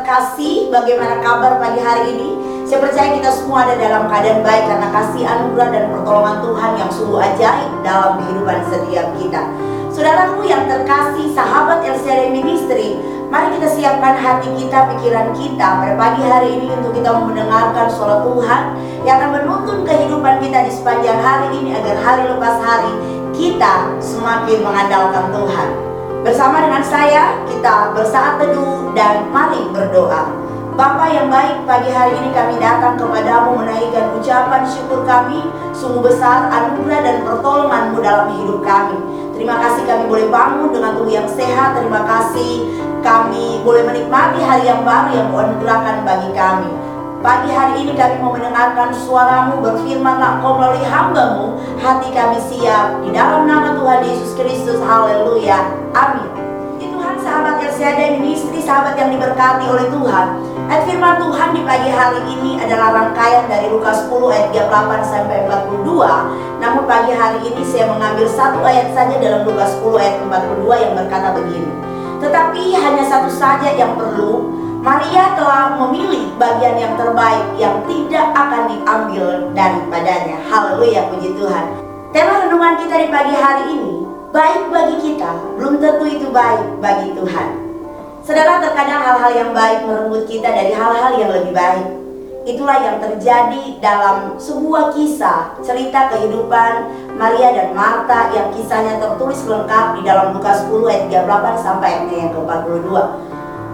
kasih, bagaimana kabar pagi hari ini? Saya percaya kita semua ada dalam keadaan baik karena kasih anugerah dan pertolongan Tuhan yang sungguh ajaib dalam kehidupan setiap kita. Saudaraku yang terkasih, sahabat LCD Ministry, mari kita siapkan hati kita, pikiran kita pada pagi hari ini untuk kita mendengarkan suara Tuhan yang akan menuntun kehidupan kita di sepanjang hari ini agar hari lepas hari kita semakin mengandalkan Tuhan. Bersama dengan saya, kita bersaat teduh dan mari berdoa. Bapa yang baik, pagi hari ini kami datang kepadamu menaikkan ucapan syukur kami. Sungguh besar anugerah dan pertolongan-Mu dalam hidup kami. Terima kasih kami boleh bangun dengan tubuh yang sehat. Terima kasih kami boleh menikmati hari yang baru yang Mu anugerahkan bagi kami. Pagi hari ini kami mau mendengarkan suara-Mu, berfirman Engkau melalui hamba-Mu. Hati kami siap di dalam nama Tuhan Yesus Kristus. Haleluya. Amin. Tuhan, sahabat LCD Ministry, sahabat yang diberkati oleh Tuhan. Ayat firman Tuhan di pagi hari ini adalah rangkaian dari Lukas 10 ayat 38 sampai 42. Namun pagi hari ini saya mengambil satu ayat saja dalam Lukas 10 ayat 42 yang berkata begini. Tetapi hanya satu saja yang perlu. Maria telah memilih bagian yang terbaik yang tidak akan diambil daripadanya. Haleluya, puji Tuhan. Tema renungan kita di pagi hari ini, baik bagi kita, belum tentu itu baik bagi Tuhan. Saudara, terkadang hal-hal yang baik merenggut kita dari hal-hal yang lebih baik. Itulah yang terjadi dalam sebuah kisah, cerita kehidupan Maria dan Marta yang kisahnya tertulis lengkap di dalam Lukas 10 ayat 38 sampai ayat yang ke-42.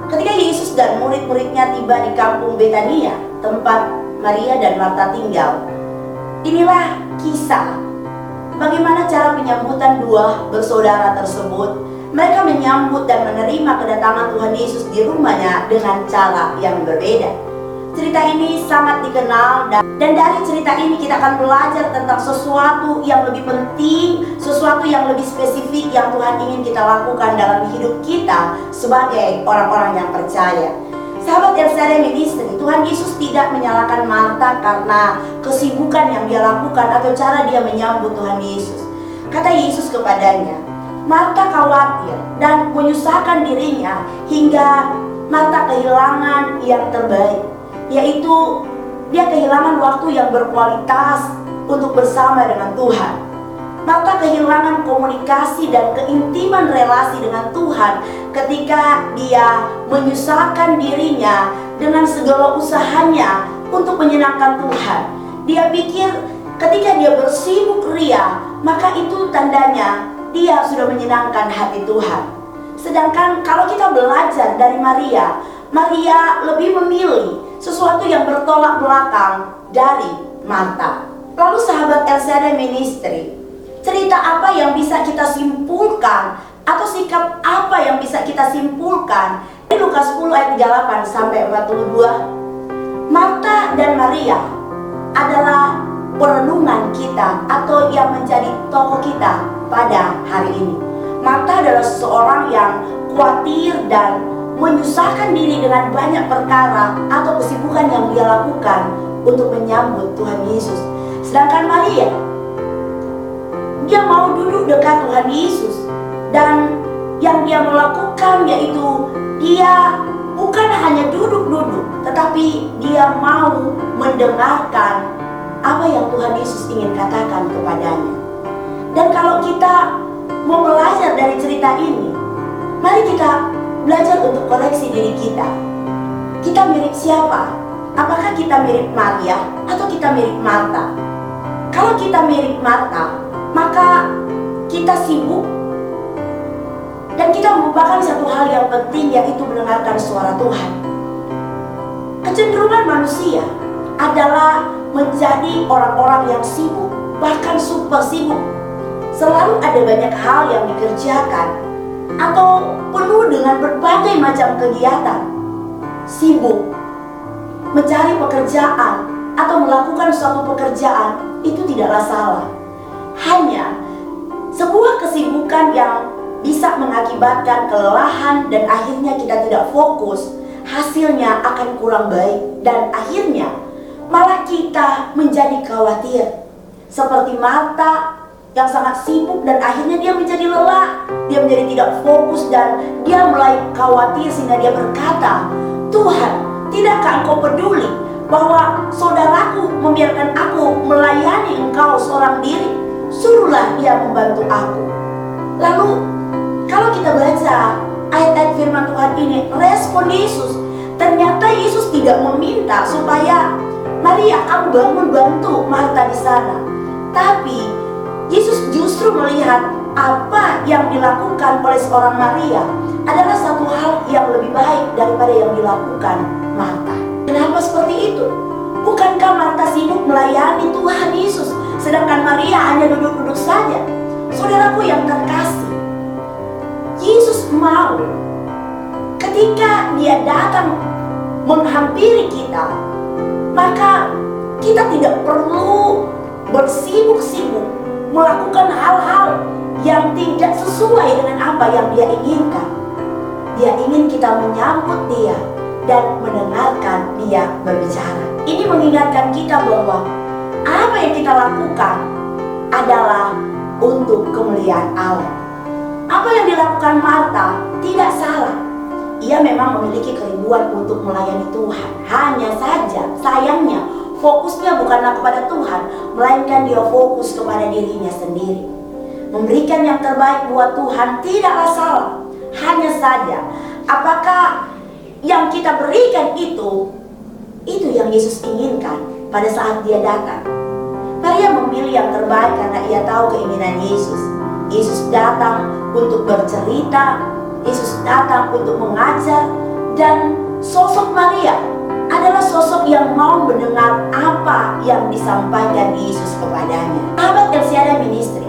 Ketika Yesus dan murid-muridnya tiba di kampung Betania, tempat Maria dan Marta tinggal, inilah kisah bagaimana cara penyambutan dua bersaudara tersebut. Mereka menyambut dan menerima kedatangan Tuhan Yesus di rumahnya dengan cara yang berbeda. Cerita ini sangat dikenal dan dari cerita ini kita akan belajar tentang sesuatu yang lebih penting, sesuatu yang lebih spesifik yang Tuhan ingin kita lakukan dalam hidup kita sebagai orang-orang yang percaya. Sahabat LCD Ministry, Tuhan Yesus tidak menyalahkan Marta karena kesibukan yang dia lakukan atau cara dia menyambut Tuhan Yesus. Kata Yesus kepadanya, Marta khawatir dan menyusahkan dirinya hingga Marta kehilangan yang terbaik, yaitu dia kehilangan waktu yang berkualitas untuk bersama dengan Tuhan. Marta kehilangan komunikasi dan keintiman relasi dengan Tuhan ketika dia menyusahkan dirinya dengan segala usahanya untuk menyenangkan Tuhan. Dia pikir ketika dia bersibuk ria, maka itu tandanya dia sudah menyenangkan hati Tuhan. Sedangkan kalau kita belajar dari Maria, Maria lebih memilih sesuatu yang bertolak belakang dari Marta. Lalu sahabat LCD Ministry, cerita apa yang bisa kita simpulkan atau sikap apa yang bisa kita simpulkan di Lukas 10 ayat 38 sampai 42? Marta dan Maria adalah perenungan kita atau yang menjadi tokoh kita pada hari ini. Marta adalah seseorang yang khawatir dan menyusahkan diri dengan banyak perkara atau kesibukan yang dia lakukan untuk menyambut Tuhan Yesus. Sedangkan Maria, dia mau duduk dekat Tuhan Yesus, dan yang dia melakukan yaitu dia bukan hanya duduk-duduk, tetapi dia mau mendengarkan apa yang Tuhan Yesus ingin katakan kepadanya. Dan kalau kita mau belajar dari cerita ini, mari kita belajar untuk koreksi diri kita. Kita mirip siapa? Apakah kita mirip Maria atau kita mirip Marta? Kalau kita mirip Marta, maka kita sibuk dan kita melupakan satu hal yang penting, yaitu mendengarkan suara Tuhan. Kecenderungan manusia adalah menjadi orang-orang yang sibuk, bahkan super sibuk. Selalu ada banyak hal yang dikerjakan atau penuh dengan berbagai macam kegiatan. Sibuk mencari pekerjaan atau melakukan suatu pekerjaan itu tidaklah salah. Hanya sebuah kesibukan yang bisa mengakibatkan kelelahan dan akhirnya kita tidak fokus, hasilnya akan kurang baik dan akhirnya malah kita menjadi khawatir. Seperti Marta yang sangat sibuk dan akhirnya dia menjadi lelah, dia menjadi tidak fokus dan dia mulai khawatir sehingga dia berkata, Tuhan, tidakkah Engkau peduli bahwa saudaraku membiarkan aku melayani Engkau seorang diri? Suruhlah ia membantu aku. Lalu kalau kita baca ayat-ayat firman Tuhan ini, respon Yesus, ternyata Yesus tidak meminta supaya Maria kamu bangun bantu Marta di sana. Tapi Yesus justru melihat apa yang dilakukan oleh seorang Maria adalah satu hal yang lebih baik daripada yang dilakukan Marta. Kenapa seperti itu? Bukankah Marta sibuk melayani Tuhan Yesus, sedangkan Maria hanya duduk-duduk saja? Saudaraku yang terkasih, Yesus mau ketika dia datang menghampiri kita, maka kita tidak perlu bersibuk-sibuk melakukan hal-hal yang tidak sesuai dengan apa yang dia inginkan. Dia ingin kita menyambut dia dan mendengarkan dia berbicara. Ini mengingatkan kita bahwa apa yang kita lakukan adalah untuk kemuliaan Allah. Apa yang dilakukan Marta tidak salah. Ia memang memiliki kerinduan untuk melayani Tuhan. Hanya saja sayangnya fokusnya bukanlah kepada Tuhan, melainkan dia fokus kepada dirinya sendiri. Memberikan yang terbaik buat Tuhan tidaklah salah. Hanya saja apakah yang kita berikan itu yang Yesus inginkan pada saat dia datang. Maria memilih yang terbaik karena ia tahu keinginan Yesus. Yesus datang untuk bercerita, Yesus datang untuk mengajar, dan sosok Maria adalah sosok yang mau mendengar apa yang disampaikan Yesus kepadanya. Sahabat LCA Ministry,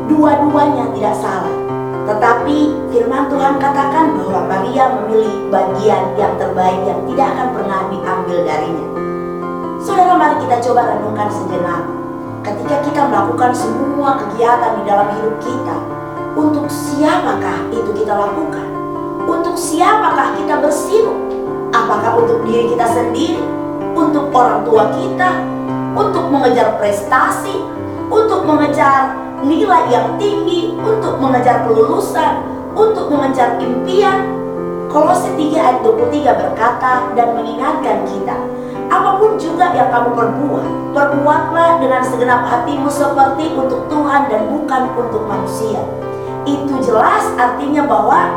dua-duanya tidak salah. Tetapi firman Tuhan katakan bahwa Maria memilih bagian yang terbaik yang tidak akan pernah diambil darinya. Saudara, mari kita coba renungkan sejenak. Ketika kita melakukan semua kegiatan di dalam hidup kita, untuk siapakah itu kita lakukan? Untuk siapakah kita bersibuk? Apakah untuk diri kita sendiri? Untuk orang tua kita? Untuk mengejar prestasi? Untuk mengejar nilai yang tinggi? Untuk mengejar kelulusan? Untuk mengejar impian? Kolose 3 ayat 23 berkata dan mengingatkan kita, apapun juga yang kamu perbuat, perbuatlah dengan segenap hatimu seperti untuk Tuhan dan bukan untuk manusia. Itu jelas artinya bahwa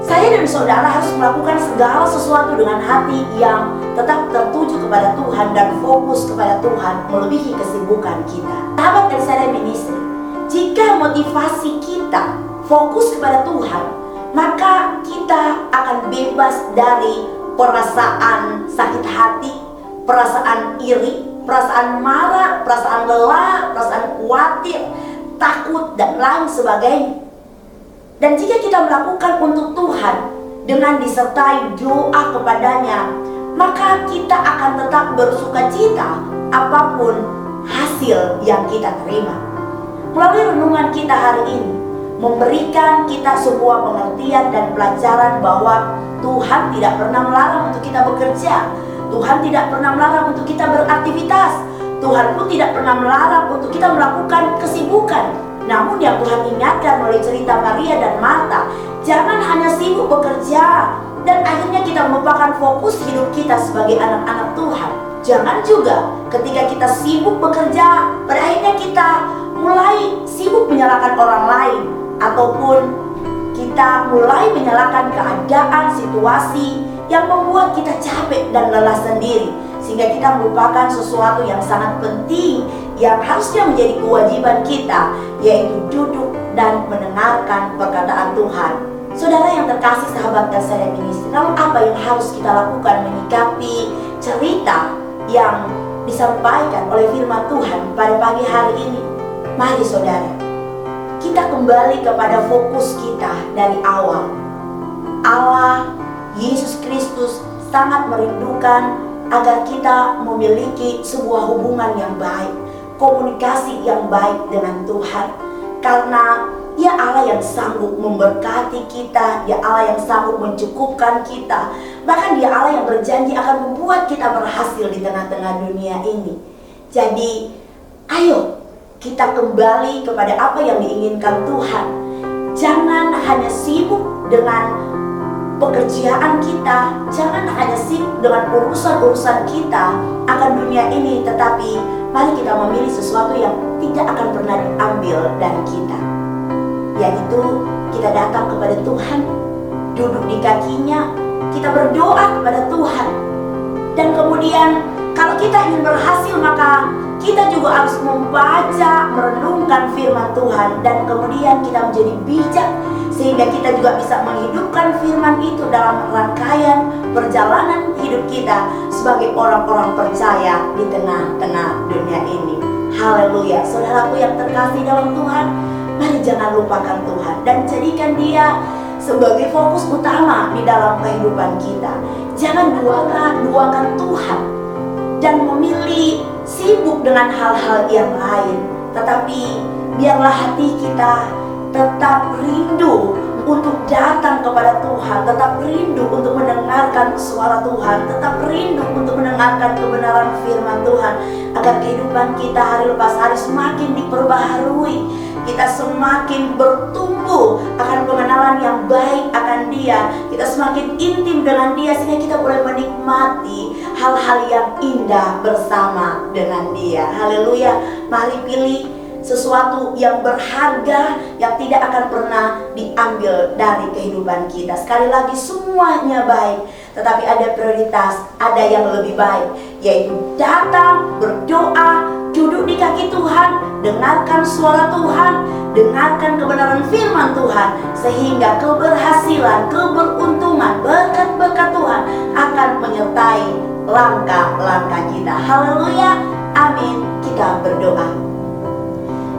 saya dan saudara harus melakukan segala sesuatu dengan hati yang tetap tertuju kepada Tuhan dan fokus kepada Tuhan melebihi kesibukan kita. Sahabat LCA Ministry, jika motivasi kita fokus kepada Tuhan, maka kita akan bebas dari perasaan sakit hati, perasaan iri, perasaan marah, perasaan lelah, perasaan khawatir, takut, dan lain sebagainya. Dan jika kita melakukan untuk Tuhan dengan disertai doa kepadanya, maka kita akan tetap bersukacita apapun hasil yang kita terima. Melalui renungan kita hari ini, memberikan kita sebuah pengertian dan pelajaran bahwa Tuhan tidak pernah melarang untuk kita bekerja. Tuhan tidak pernah melarang untuk kita beraktivitas. Tuhan pun tidak pernah melarang untuk kita melakukan kesibukan. Namun yang Tuhan ingatkan melalui cerita Maria dan Marta, jangan hanya sibuk bekerja dan akhirnya kita melupakan fokus hidup kita sebagai anak-anak Tuhan. Jangan juga ketika kita sibuk bekerja, pada akhirnya kita mulai sibuk menyalahkan orang lain, ataupun kita mulai menyalahkan keadaan, situasi yang membuat kita capek dan lelah sendiri, sehingga kita melupakan sesuatu yang sangat penting yang harusnya menjadi kewajiban kita, yaitu duduk dan mendengarkan perkataan Tuhan. Saudara yang terkasih, sahabat LCA Ministry, lalu apa yang harus kita lakukan menyikapi cerita yang disampaikan oleh firman Tuhan pada pagi hari ini? Mari saudara, kita kembali kepada fokus kita dari awal. Allah, Yesus Kristus sangat merindukan agar kita memiliki sebuah hubungan yang baik, komunikasi yang baik dengan Tuhan. Karena Dia Allah yang sanggup memberkati kita, Dia Allah yang sanggup mencukupkan kita. Bahkan Dia Allah yang berjanji akan membuat kita berhasil di tengah-tengah dunia ini. Jadi, ayo kita kembali kepada apa yang diinginkan Tuhan. Jangan hanya sibuk dengan pekerjaan kita, jangan hanya sibuk dengan urusan-urusan kita akan dunia ini, tetapi mari kita memilih sesuatu yang tidak akan pernah diambil dari kita, yaitu kita datang kepada Tuhan, duduk di kakinya, kita berdoa kepada Tuhan. Dan kemudian kalau kita ingin berhasil, maka kita juga harus membaca, merenungkan firman Tuhan, dan kemudian kita menjadi bijak sehingga kita juga bisa menghidupkan firman itu dalam rangkaian perjalanan hidup kita sebagai orang-orang percaya di tengah-tengah dunia ini. Haleluya. Saudaraku yang terkasih dalam Tuhan, mari jangan lupakan Tuhan dan jadikan Dia sebagai fokus utama di dalam kehidupan kita. Jangan duakan Tuhan dan memilih sibuk dengan hal-hal yang lain, tetapi biarlah hati kita tetap rindu untuk datang kepada Tuhan, tetap rindu untuk mendengarkan suara Tuhan, tetap rindu untuk mendengarkan kebenaran firman Tuhan, agar kehidupan kita hari lepas hari semakin diperbaharui, kita semakin bertumbuh akan pengenalan yang baik akan Dia, kita semakin intim dengan Dia, sehingga kita boleh menikmati hal-hal yang indah bersama dengan Dia. Haleluya. Mari pilih sesuatu yang berharga, yang tidak akan pernah diambil dari kehidupan kita. Sekali lagi, semuanya baik, tetapi ada prioritas, ada yang lebih baik, yaitu datang, berdoa, duduk di kaki Tuhan, dengarkan suara Tuhan, dengarkan kebenaran firman Tuhan, sehingga keberhasilan, keberuntungan, berkat-berkat Tuhan akan menyertai langkah-langkah kita. Haleluya. Amin. Kita berdoa.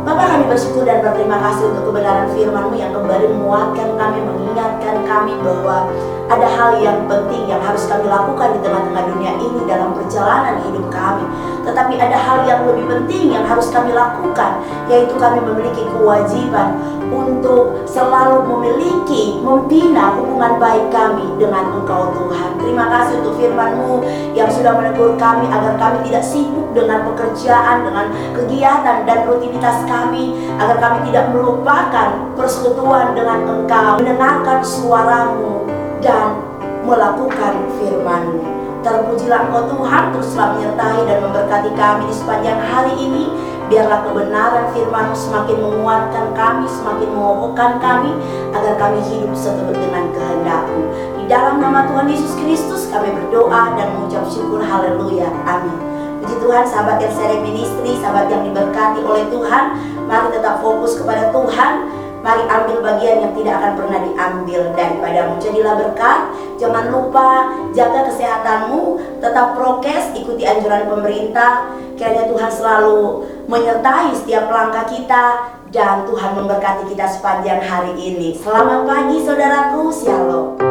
Bapa, kami bersyukur dan berterima kasih untuk kebenaran firman-Mu yang kembali menguatkan kami, mengingatkan kami bahwa ada hal yang penting yang harus kami lakukan di tengah-tengah dunia ini dalam perjalanan hidup kami. Tetapi ada hal yang lebih penting yang harus kami lakukan, yaitu kami memiliki kewajiban untuk selalu membina hubungan baik kami dengan Engkau Tuhan. Terima kasih untuk firman-Mu yang sudah menegur kami agar kami tidak sibuk dengan pekerjaan, dengan kegiatan dan rutinitas kami, agar kami tidak melupakan persekutuan dengan Engkau, mendengarkan suara-Mu dan melakukan firman-Mu. Terpujilah Engkau Tuhan, teruslah menyertai dan memberkati kami di sepanjang hari ini. Biarlah kebenaran firman-Mu semakin menguatkan kami, semakin mengokohkan kami, agar kami hidup seturut dengan kehendak-Mu. Di dalam nama Tuhan Yesus Kristus kami berdoa dan mengucap syukur. Haleluya. Amin. Puji Tuhan, sahabat RCRI Ministry, sahabat yang diberkati oleh Tuhan, mari tetap fokus kepada Tuhan. Mari ambil bagian yang tidak akan pernah diambil daripadamu. Jadilah berkat. Jangan lupa jaga kesehatanmu, tetap prokes, ikuti anjuran pemerintah. Kiranya Tuhan selalu menyertai setiap langkah kita, dan Tuhan memberkati kita sepanjang hari ini. Selamat pagi saudaraku, shalom.